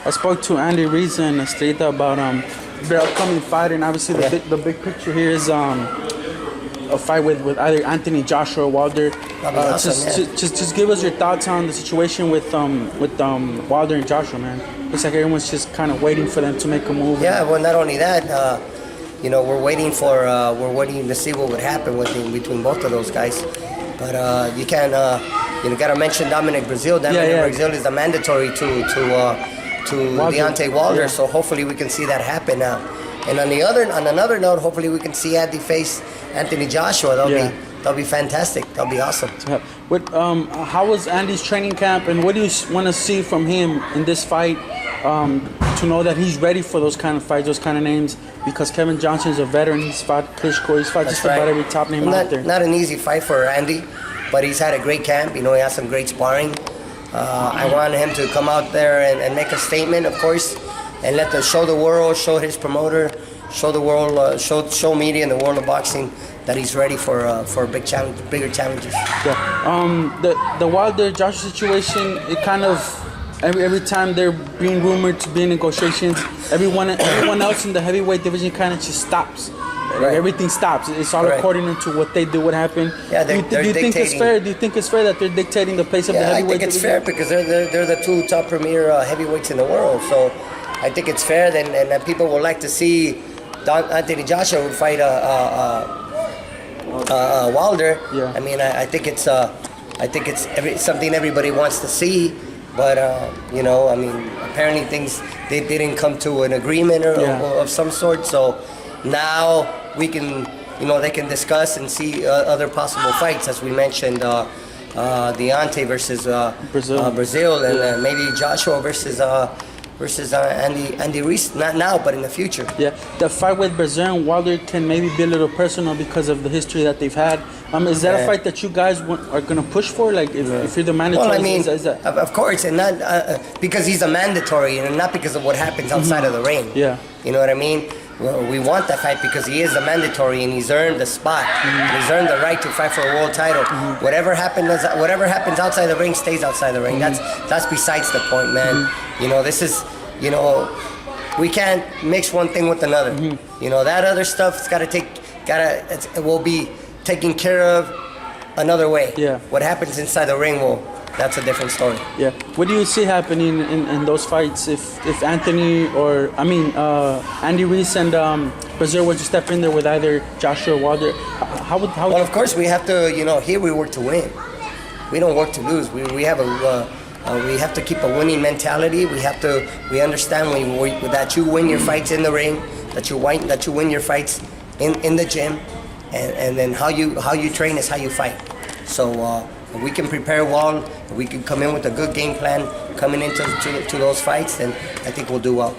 I spoke to Andy Ruiz and Estrella about their upcoming fight, and obviously the big picture here is a fight with either Anthony Joshua or Wilder. Awesome, just give us your thoughts on the situation with Wilder and Joshua, man. Looks like everyone's just kind of waiting for them to make a move. Yeah, well, not only that, we're waiting to see what would happen between both of those guys. But you can't, you got to mention Dominic Breazeale. Breazeale is the mandatory to Deontay Wilder. So hopefully we can see that happen now. And on another note, hopefully we can see Andy face Anthony Joshua. That'll be fantastic. That'll be awesome. How was Andy's training camp, and what do you want to see from him in this fight to know that he's ready for those kind of fights, those kind of names? Because Kevin Johnson's a veteran. He's fought Klitschko. He's fought just about every top name out there. Not an easy fight for Andy, but he's had a great camp. He has some great sparring. I want him to come out there and make a statement, of course, and show the world, show his promoter, show the world, show media in the world of boxing that he's ready for bigger challenges. Yeah. The Wilder Joshua situation, it kind of every time they're being rumored to be in negotiations, everyone else in the heavyweight division kind of just stops. Right. Everything stops. It's all according to what they do, what happened. Yeah, do you think it's fair? Do you think it's fair that they're dictating the pace of the heavyweight division? I think it's fair because they're the two top premier heavyweights in the world. So I think it's fair, and that people would like to see Anthony Joshua fight Wilder. Yeah. I mean, I think it's something everybody wants to see. But I mean, apparently they didn't come to an agreement or of some sort. So now we can, they can discuss and see other possible fights, as we mentioned, Deontay versus Breazeale, and maybe Joshua versus Andy Ruiz. Not now, but in the future. Yeah, the fight with Breazeale and Wilder can maybe be a little personal because of the history that they've had. Is that a fight that you guys are going to push for? Like, if you're the mandatory? Well, I mean, of course, and not because he's a mandatory, and not because of what happens outside of the ring. Yeah. You know what I mean? Well, we want that fight because he is the mandatory, and he's earned the spot. He's earned the right to fight for a world title. Whatever happens outside the ring stays outside the ring. That's besides the point, man. This is, we can't mix one thing with another. That other stuff's it will be taken care of another way. Yeah. What happens inside the ring, that's a different story. Yeah. What do you see happening in those fights if Anthony Andy Ruiz and Breazeale were to step in there with either Joshua or Wilder? Well, of course we have to. Here we work to win. We don't work to lose. We have we have to keep a winning mentality. We understand that you win your fights in the ring, that you win your fights in the gym, and then how you train is how you fight. So if we can prepare well, if we can come in with a good game plan coming into those fights, then I think we'll do well.